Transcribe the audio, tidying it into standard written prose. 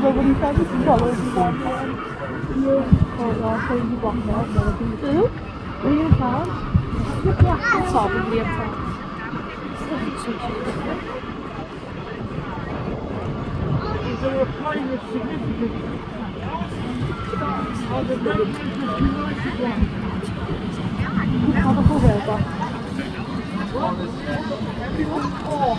我问一下，这洗澡的地方然后可以一广告的地方。我也好，草不变化。Is there a plane of significance? How the full over? Oh,